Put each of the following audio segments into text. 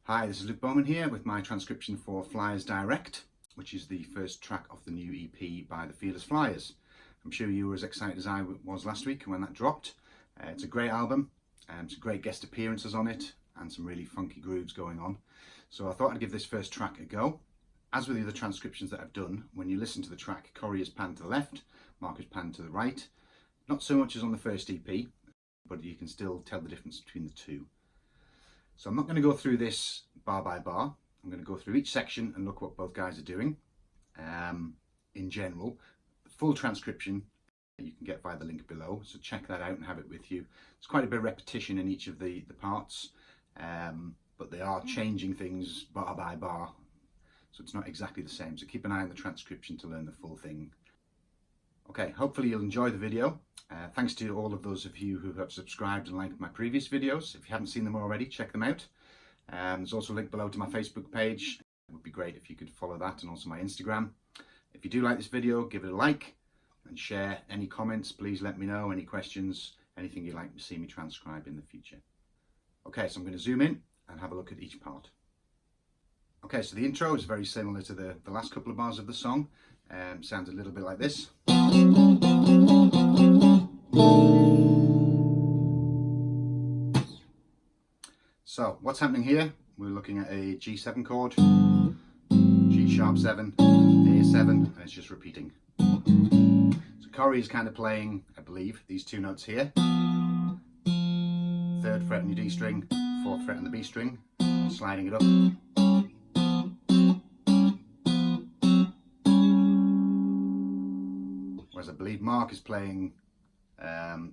Hi, this is Bowman here with my transcription for Flyers Direct, which is the first track of the new EP by the Fearless Flyers. I'm sure you were as excited as I was last week when that dropped. It's a great album, some great guest appearances on it and some really funky grooves going on. So I thought I'd give this first track a go. As with the other transcriptions that I've done, when you listen to the track, Corey is panned to the left, Mark is panned to the right. Not so much as on the first EP, but you can still tell the difference between the two. So I'm not going to go through this bar by bar. I'm going to go through each section and look what both guys are doing. In general, the full transcription you can get via the link below, so check that out and have it with you. There's quite a bit of repetition in each of the parts, but they are changing things bar by bar, so it's not exactly the same. So keep an eye on the transcription to learn the full thing. Okay, hopefully you'll enjoy the video. Thanks to all of those of you who have subscribed and liked my previous videos. If you haven't seen them already, check them out. There's also a link below to my Facebook page. It would be great if you could follow that, and also my Instagram. If you do like this video, give it a like and share. Any comments, please let me know. Any questions, anything you'd like to see me transcribe in the future. Okay, so I'm going to zoom in and have a look at each part. Okay, so the intro is very similar to the last couple of bars of the song. Sounds a little bit like this. So what's happening here? We're looking at a G7 chord, G sharp 7, A7, and it's just repeating. So Corey is kind of playing, I believe, these two notes here. 3rd fret on your D string, 4th fret on the B string, sliding it up. Whereas I believe Mark is playing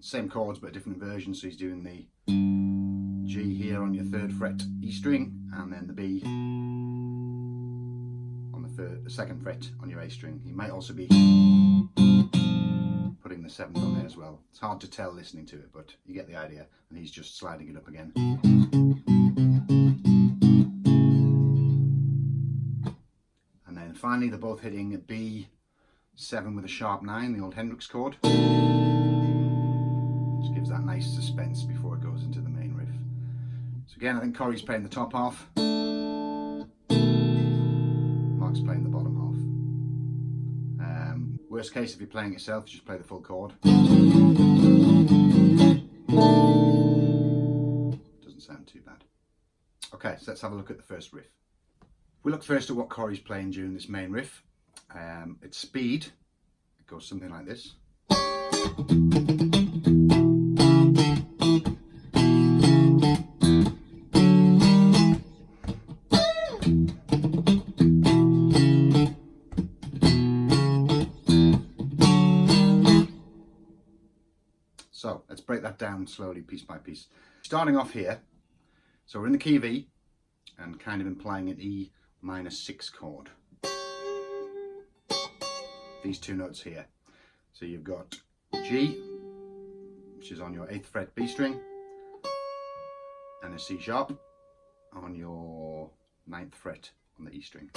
same chords but a different version, so he's doing the G here on your 3rd fret E string, and then the B on the 2nd fret on your A string. He might also be putting the 7th on there as well. It's hard to tell listening to it, but you get the idea, and he's just sliding it up again. And then finally they're both hitting a B7 with a sharp 9, the old Hendrix chord. Just gives that nice suspense before it goes into the main riff. So again, I think Corey's playing the top half, Mark's playing the bottom half. Worst case, if you're playing it yourself, just play the full chord. Doesn't sound too bad. Okay, so let's have a look at the first riff. We look first at what Corey's playing during this main riff. Its speed, it goes something like this. So let's break that down slowly, piece by piece. Starting off here, so we're in the key of E and kind of implying an E minor 6 chord. These two notes here. So you've got G, which is on your 8th fret B string, and a C sharp on your 9th fret on the E string.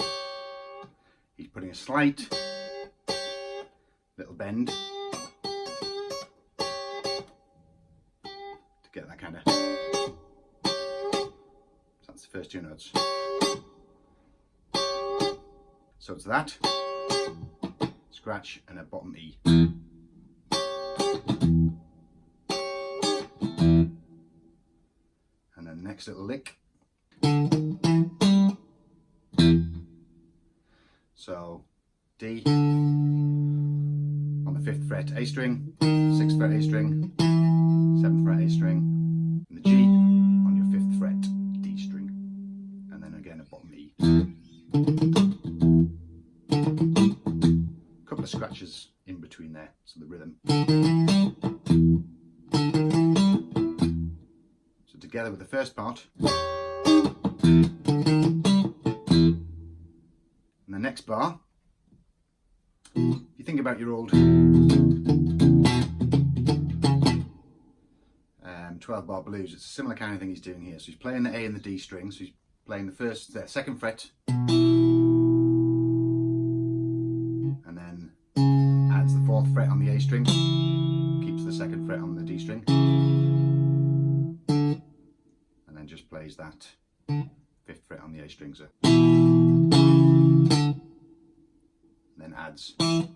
He's putting a slight little bend to get that kind of, so that's the first two notes. So it's that, scratch, and a bottom E. And then next little lick. So D on the 5th fret A string, 6th fret A string, 7th fret A string, and the G on your 5th fret D string, and then again a bottom E. Couple of scratches in between there, so the rhythm. So together with the first part, and the next bar, if you think about your old 12-bar blues, it's a similar kind of thing he's doing here. So he's playing the A and the D string, so he's playing the 2nd fret, and then adds the 4th fret on the A string, keeps the 2nd fret on the D string, and then just plays that 5th fret A strings, then adds an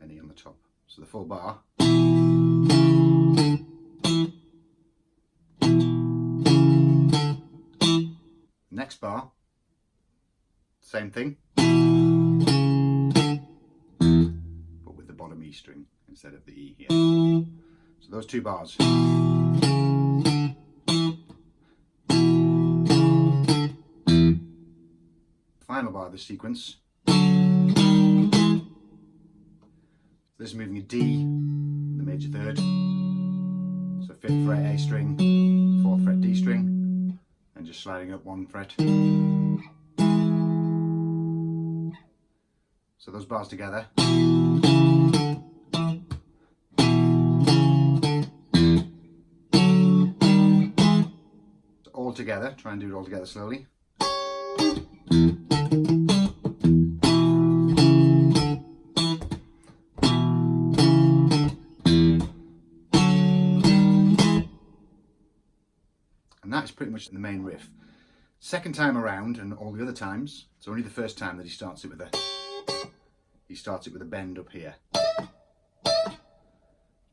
E on the top. So the full bar. Next bar, same thing, but with the bottom E string instead of the E here. So those two bars. Final bar of this sequence. This is moving a D, the major third. So 5th fret A string, 4th fret D string, and just sliding up 1 fret. So those bars together. So all together, try and do it all together slowly. And that's pretty much the main riff. Second time around, and all the other times, it's only the first time that he starts it with a bend up here.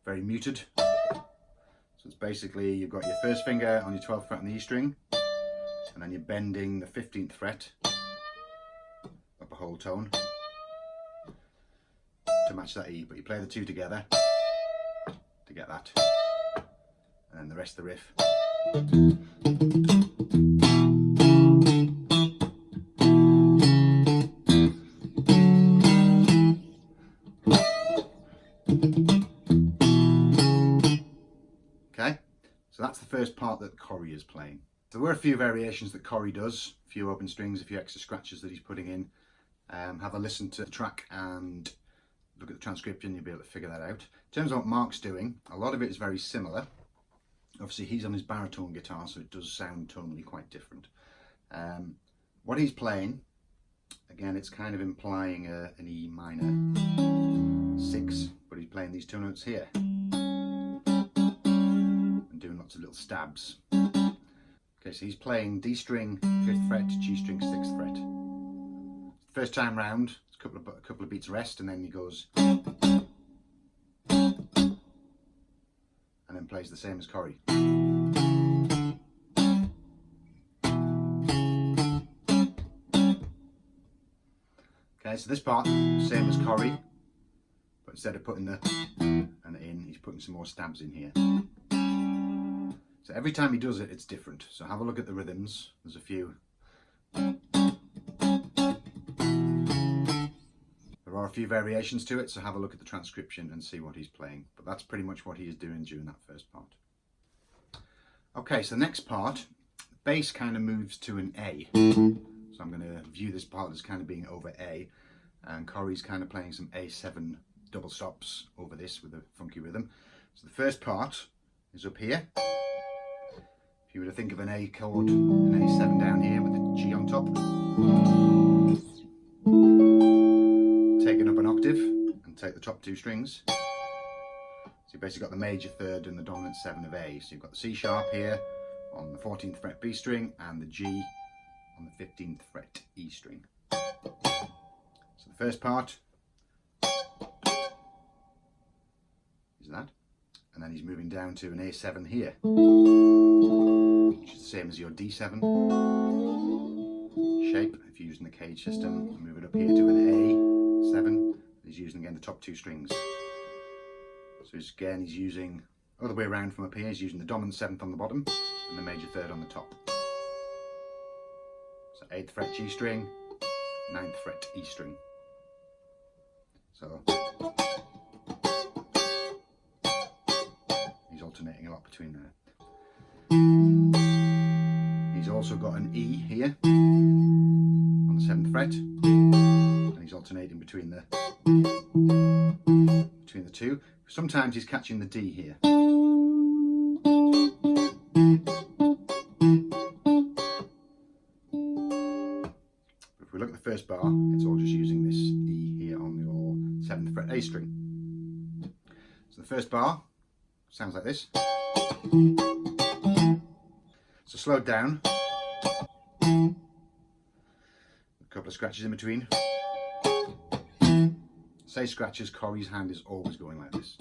Very muted. So it's basically, you've got your first finger on your 12th fret on the E string, and then you're bending the 15th fret up a whole tone to match that E, but you play the two together to get that, and then the rest of the riff. Okay, so that's the first part that Corey is playing. There were a few variations that Corey does, a few open strings, a few extra scratches that he's putting in. Have a listen to the track and look at the transcription, you'll be able to figure that out. In terms of what Mark's doing, a lot of it is very similar. Obviously he's on his baritone guitar, so it does sound tonally quite different. What he's playing, again, it's kind of implying an E minor 6, but he's playing these two notes here and doing lots of little stabs. Okay, so he's playing D string 5th fret, G string 6th fret. First time round, it's a couple of beats rest, and then he goes and then plays the same as Corey. Okay, so this part, same as Corey, but instead of putting the and the in, he's putting some more stabs in here. So every time he does it, it's different. So have a look at the rhythms. There's a few. There are a few variations to it, so have a look at the transcription and see what he's playing. But that's pretty much what he is doing during that first part. Okay, so the next part, the bass kind of moves to an A. So I'm going to view this part as kind of being over A, and Corey's kind of playing some A7 double stops over this with a funky rhythm. So the first part is up here. If you were to think of an A chord, an A7 down here with the G on top, take it up an octave and take the top two strings. So you've basically got the major third and the dominant 7 of A. So you've got the C sharp here on the 14th fret B string and the G on the 15th fret E string. So the first part is that, and then he's moving down to an A7 here, which is the same as your D7 shape. If you're using the cage system, move it up here to an A7. He's using again the top two strings. So again, he's using other way around from up here. He's using the dominant 7th on the bottom and the major third on the top. So 8th fret G string, 9th fret E string. So he's alternating a lot between there. He's also got an E here on the 7th fret, and he's alternating between the two. Sometimes he's catching the D here. But if we look at the first bar, it's all just using this E here on your 7th fret A string. So the first bar sounds like this. So slowed down. couple of scratches in between. Say scratches, Corey's hand is always going like this,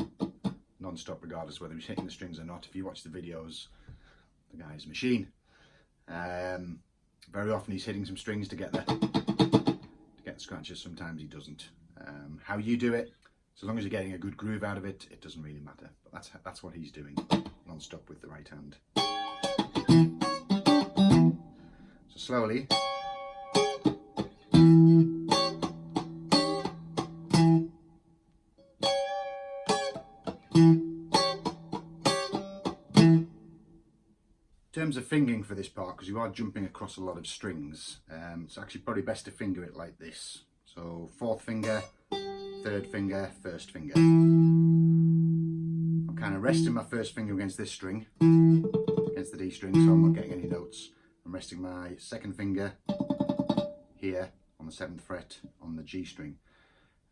non-stop, regardless whether he's hitting the strings or not. If you watch the videos, the guy's a machine. Very often he's hitting some strings to get the scratches. Sometimes he doesn't. How you do it, so long as you're getting a good groove out of it, it doesn't really matter. But that's what he's doing, non-stop with the right hand. So slowly. In terms of fingering for this part, because you are jumping across a lot of strings, it's actually probably best to finger it like this. So 4th finger, 3rd finger, 1st finger. I'm kind of resting my 1st finger against this string, against the D string, so I'm not getting any notes. I'm resting my 2nd finger here on the 7th fret on the G string.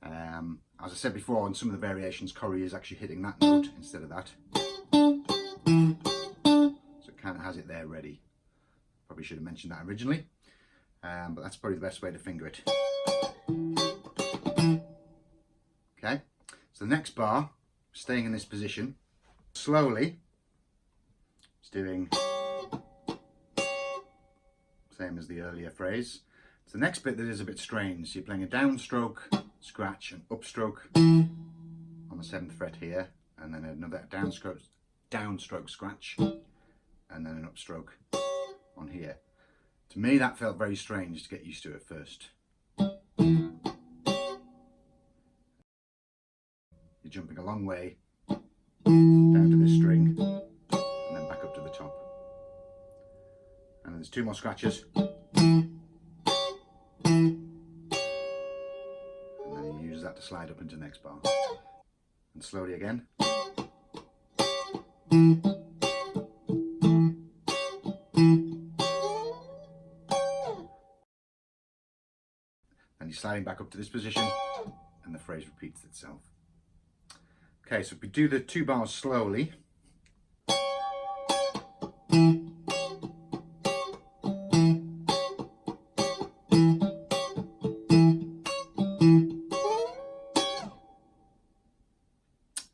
As I said before, in some of the variations, Corey is actually hitting that note instead of that. Kind of has it there ready. Probably should have mentioned that originally, but that's probably the best way to finger it. Okay, so the next bar, staying in this position, slowly, it's doing same as the earlier phrase. It's the next bit that is a bit strange. So you're playing a downstroke, scratch, and upstroke on the 7th fret here, and then another downstroke scratch, and then an upstroke on here. To me that felt very strange to get used to at first. You're jumping a long way down to this string and then back up to the top. And there's 2 more scratches. And then you use that to slide up into the next bar. And slowly again. And you're sliding back up to this position and the phrase repeats itself. Okay, so if we do the 2 bars slowly.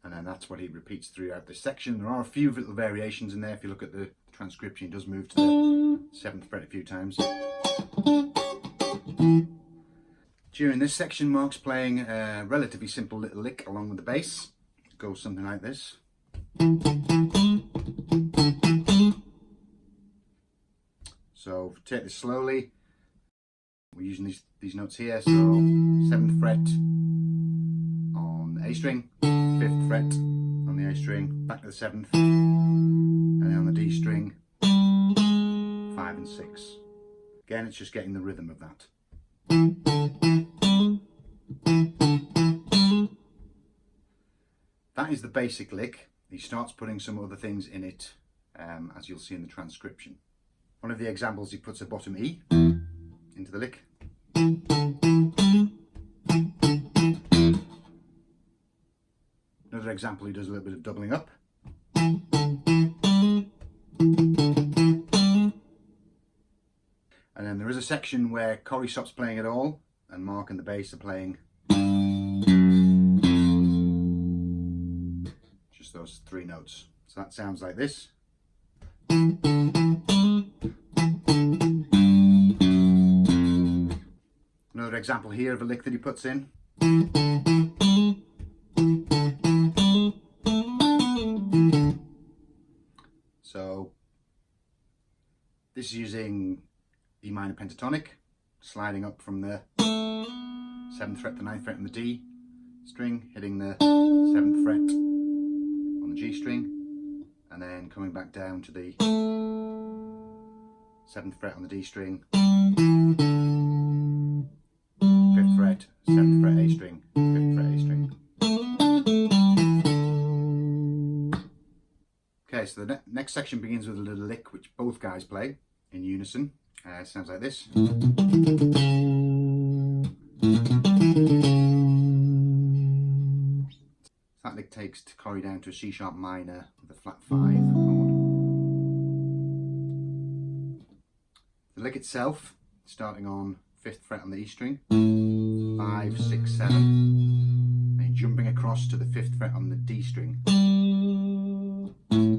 And then that's what he repeats throughout this section. There are a few little variations in there. If you look at the transcription, he does move to the 7th fret a few times. During this section, Mark's playing a relatively simple little lick along with the bass. It goes something like this. So take this slowly. We're using these notes here. So 7th fret on the A string, 5th fret on the A string, back to the 7th, and then on the D string, 5 and 6. Again, it's just getting the rhythm of that. That is the basic lick. He starts putting some other things in it, as you'll see in the transcription. One of the examples, he puts a bottom E into the lick. Another example, he does a little bit of doubling up. And then there is a section where Corey stops playing at all, and Mark and the bass are playing just those 3 notes. So that sounds like this. Another example here of a lick that he puts in. So this is using E minor pentatonic, sliding up from the 7th fret to 9th fret on the D string, hitting the 7th fret on the G string, and then coming back down to the 7th fret on the D string, 5th fret, 7th fret A string, 5th fret A string. Okay, so the next section begins with a little lick which both guys play in unison. Sounds like this. That lick takes Corey down to a C sharp minor with a flat 5 chord. The lick itself, starting on 5th fret on the E string, 5, 6, 7, and jumping across to the 5th fret on the D string, and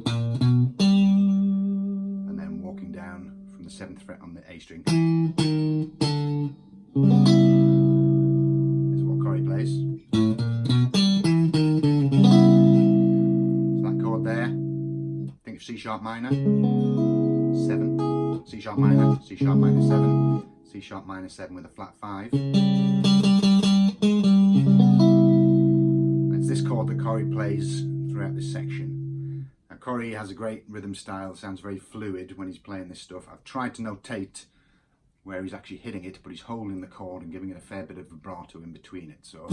then walking down from the 7th fret on the A string. Is what Corey plays. So that chord there, think of C sharp minor, 7, C sharp minor, C sharp minor 7, C sharp minor 7 with a flat 5. It's this chord that Corey plays throughout this section. Now, Corey has a great rhythm style, sounds very fluid when he's playing this stuff. I've tried to notate where he's actually hitting it, but he's holding the chord and giving it a fair bit of vibrato in between it. So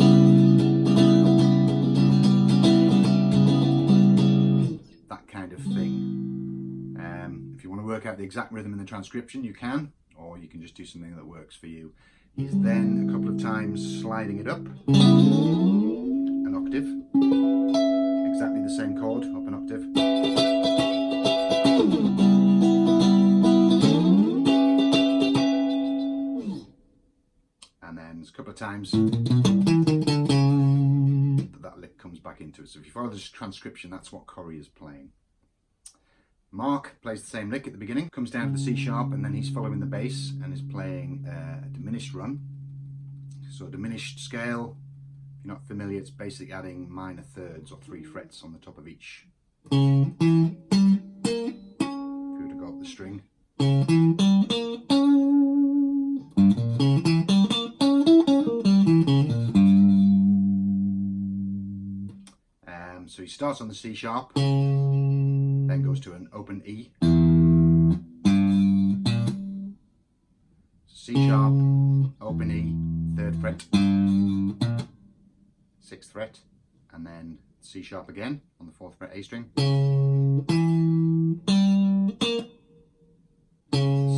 that kind of thing. If you want to work out the exact rhythm in the transcription, you can, or you can just do something that works for you. He's then a couple of times sliding it up an octave, exactly the same chord, up an octave. And then there's a couple of times that lick comes back into it. So if you follow this transcription, that's what Corey is playing. Mark plays the same lick at the beginning, comes down to the C sharp, and then he's following the bass and is playing a diminished run. So a diminished scale, if you're not familiar, it's basically adding minor thirds or 3 frets on the top of each. If you were to go up the string. So he starts on the C sharp, then goes to an open E, C sharp, open E, 3rd fret, 6th fret, and then C sharp again on the 4th fret A string,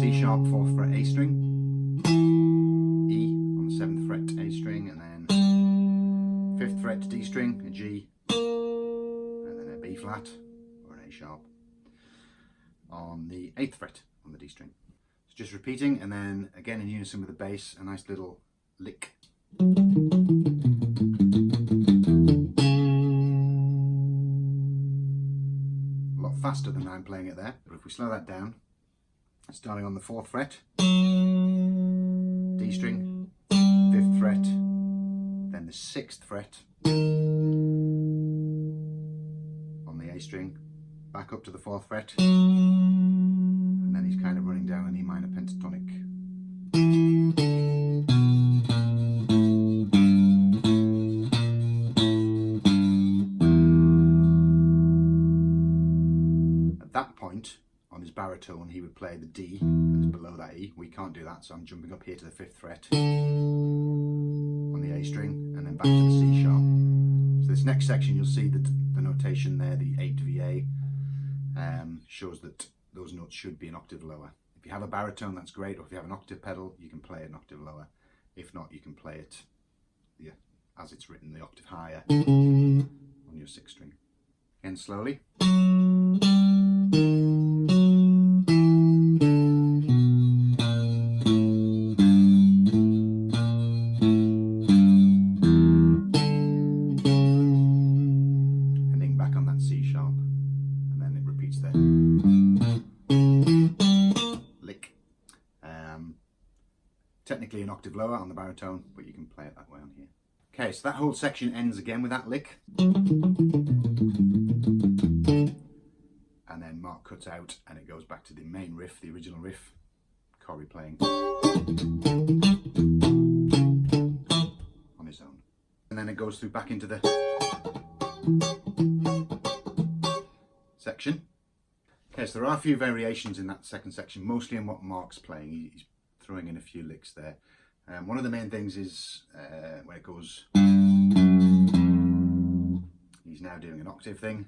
C sharp 4th fret A string, E on the 7th fret A string, and then 5th fret D string, a G, B flat or an A sharp on the 8th fret on the D string. So just repeating, and then again in unison with the bass, a nice little lick. A lot faster than I'm playing it there, but if we slow that down, starting on the 4th fret, D string, 5th fret, then the 6th fret, string, back up to the 4th fret, and then he's kind of running down an E minor pentatonic. At that point, on his baritone, he would play the D that is below that E. We can't do that, so I'm jumping up here to the 5th fret on the A string, and then back to the C sharp. So this next section, you'll see the notation there, the 8 VA, shows that those notes should be an octave lower. If you have a baritone, that's great, or if you have an octave pedal, you can play it an octave lower. If not, you can play it as it's written, the octave higher on your 6th string. Again, slowly. Technically an octave lower on the baritone, but you can play it that way on here. Okay, so that whole section ends again with that lick. And then Mark cuts out and it goes back to the main riff, the original riff, Corey playing on his own. And then it goes through back into the section. Okay, so there are a few variations in that second section, mostly in what Mark's playing. He's throwing in a few licks there. One of the main things is when it goes, he's now doing an octave thing.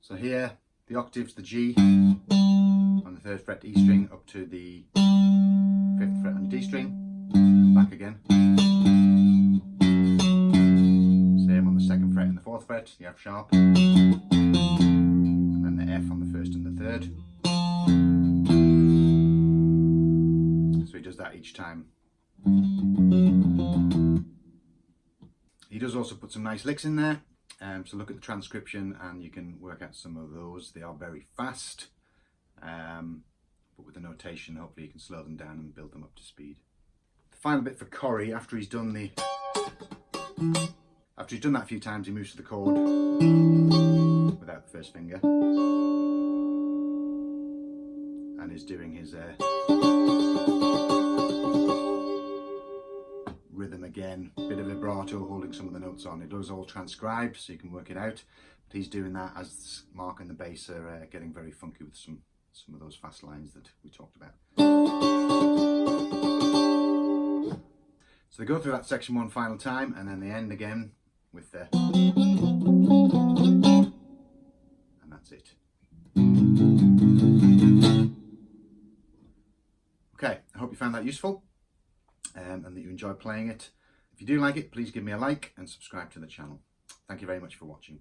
So here, the octave's the G on the 3rd fret E string up to the 5th fret on the D string. Back again. fret, the F sharp, and then the F on the first and the third. So he does that each time. He does also put some nice licks in there, so look at the transcription and you can work out some of those. They are very fast, but with the notation hopefully you can slow them down and build them up to speed. The final bit for Corey, after he's done that a few times, he moves to the chord without the first finger and is doing his rhythm again, bit of vibrato, holding some of the notes on. It does all transcribed so you can work it out, but he's doing that as Mark and the bass are getting very funky with some of those fast lines that we talked about. So they go through that section one final time and then they end again with the, and that's it. Okay, I hope you found that useful and that you enjoyed playing it. If you do like it, please give me a like and subscribe to the channel. Thank you very much for watching.